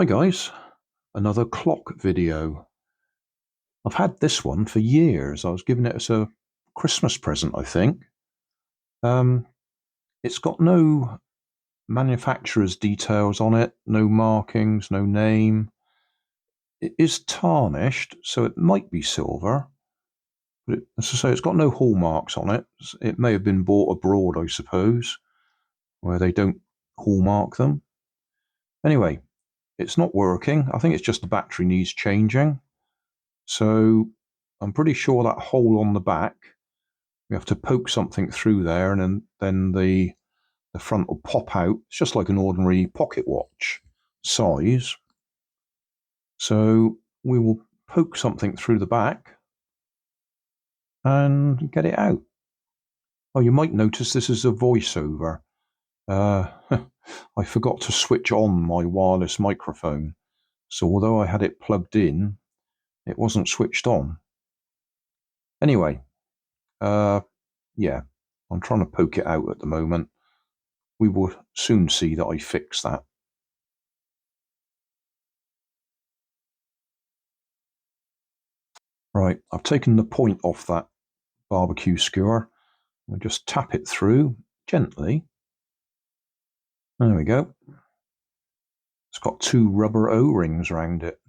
Hi guys, another clock video. I've had this one for years. I was given it as a Christmas present, I think. It's got no manufacturer's details on it, no markings, no name. It is tarnished, so it might be silver. But as I say, it's got no hallmarks on it. It may have been bought abroad, I suppose, where they don't hallmark them. Anyway, it's not working. I think it's just the battery needs changing. So I'm pretty sure that hole on the back, we have to poke something through there, and then the front will pop out. It's just like an ordinary pocket watch size. So we will poke something through the back and get it out. Oh, you might notice this is a voiceover. I forgot to switch on my wireless microphone. So although I had it plugged in, it wasn't switched on. Anyway, yeah, I'm trying to poke it out at the moment. We will soon see that I fix that. Right, I've taken the point off that barbecue skewer. I'll just tap it through gently. There we go. It's got two rubber O-rings around it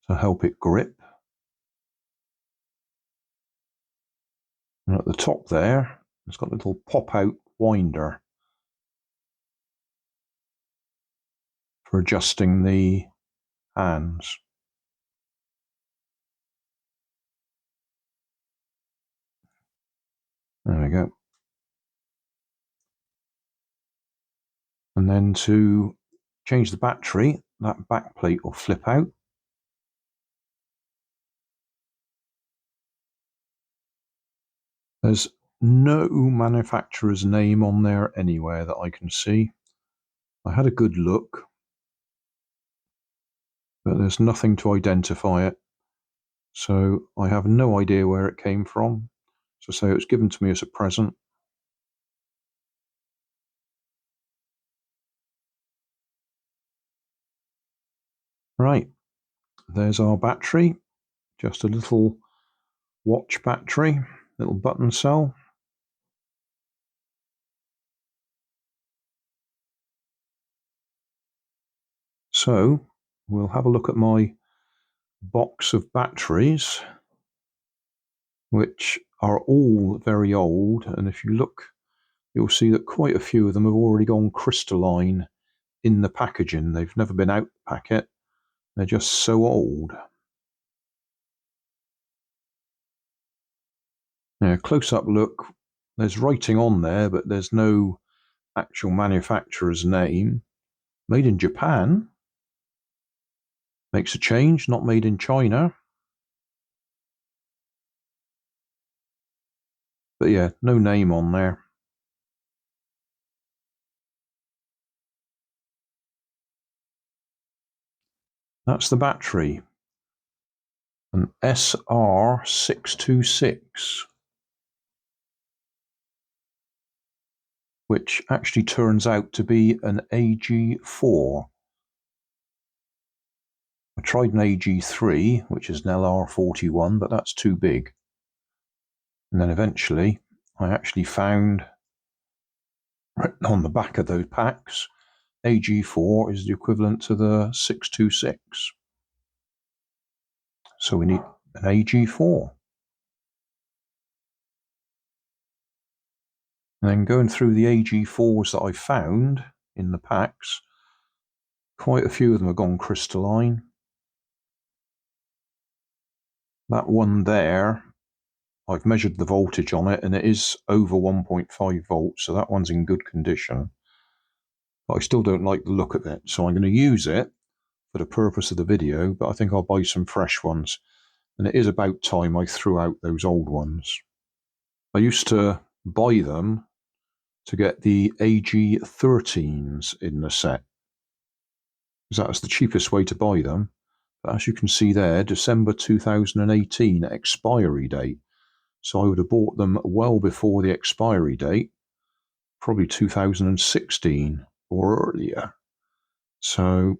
to help it grip. And at the top there, it's got a little pop-out winder for adjusting the hands. There we go. And then to change the battery, that back plate will flip out. There's no manufacturer's name on there anywhere that I can see. I had a good look, but there's nothing to identify it. So I have no idea where it came from. So say it was given to me as a present. Right, there's our battery. Just a little watch battery, little button cell. So we'll have a look at my box of batteries, which are all very old. And if you look, you'll see that quite a few of them have already gone crystalline in the packaging. They've never been out the packet. They're just so old. Now, close-up look, there's writing on there, but there's no actual manufacturer's name. Made in Japan. Makes a change, not made in China. But yeah, no name on there. That's the battery. An SR626. Which actually turns out to be an AG4. I tried an AG3, which is an LR41, but that's too big. And then eventually, I actually found, written on the back of those packs, AG4 is the equivalent to the 626. So we need an AG4. And then going through the AG4s that I found in the packs, quite a few of them have gone crystalline. That one there, I've measured the voltage on it, and it is over 1.5 volts, so that one's in good condition. But I still don't like the look of it, so I'm going to use it for the purpose of the video, but I think I'll buy some fresh ones. And it is about time I threw out those old ones. I used to buy them to get the AG13s in the set, because that's the cheapest way to buy them. But as you can see there, December 2018 expiry date. So I would have bought them well before the expiry date, probably 2016 or earlier. So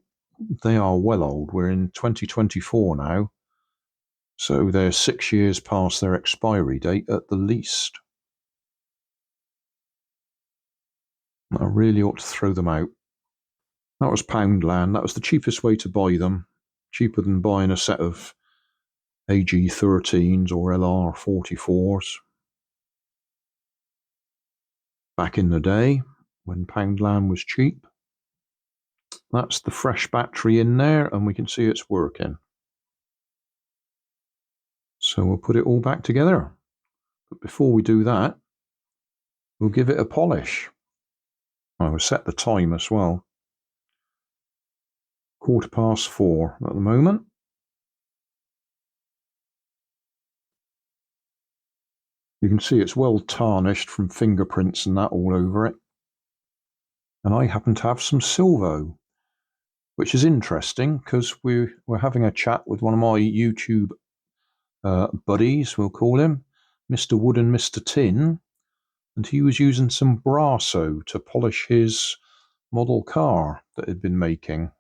they are well old. We're in 2024 now. So they're 6 years past their expiry date at the least. I really ought to throw them out. That was Poundland. That was the cheapest way to buy them. Cheaper than buying a set of AG13s or LR44s. Back in the day, when Poundland was cheap. That's the fresh battery in there, and we can see it's working. So we'll put it all back together. But before we do that, we'll give it a polish. I will set the time as well. 4:15 at the moment. You can see it's well tarnished from fingerprints and that all over it. And I happen to have some Silvo, which is interesting because we're having a chat with one of my YouTube buddies, we'll call him, Mr. Wood and Mr. Tin, and he was using some Brasso to polish his model car that he'd been making.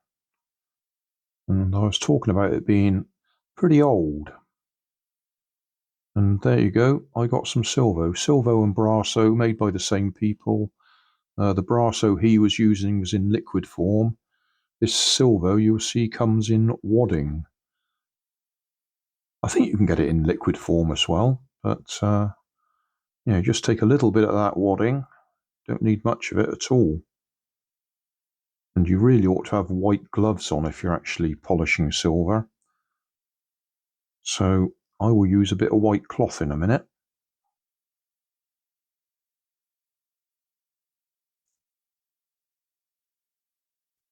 And I was talking about it being pretty old. And there you go, I got some Silvo and Brasso, made by the same people. The Brasso he was using was in liquid form. This Silvo, you'll see, comes in wadding. I think you can get it in liquid form as well, but just take a little bit of that wadding. Don't need much of it at all. And you really ought to have white gloves on if you're actually polishing silver. So I will use a bit of white cloth in a minute.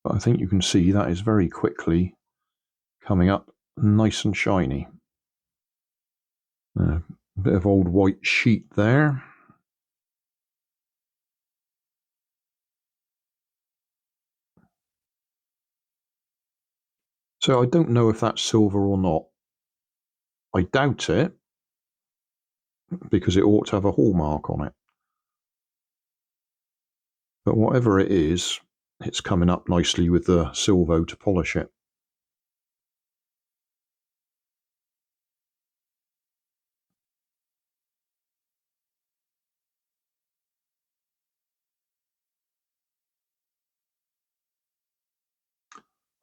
But I think you can see that is very quickly coming up nice and shiny. A bit of old white sheet there. So I don't know if that's silver or not. I doubt it, because it ought to have a hallmark on it. But whatever it is, it's coming up nicely with the Silvo to polish it.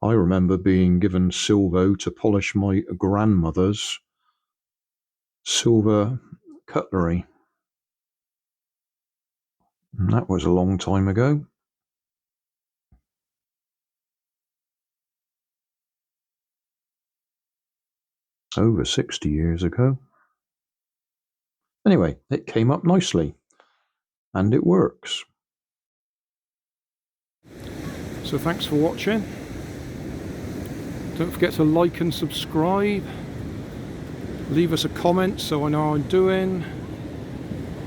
I remember being given Silvo to polish my grandmother's silver cutlery. And that was a long time ago. Over 60 years ago. Anyway, it came up nicely. And it works. So thanks for watching. Don't forget to like and subscribe. Leave us a comment so I know how I'm doing.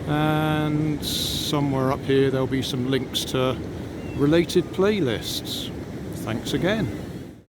And somewhere up here there'll be some links to related playlists. Thanks again.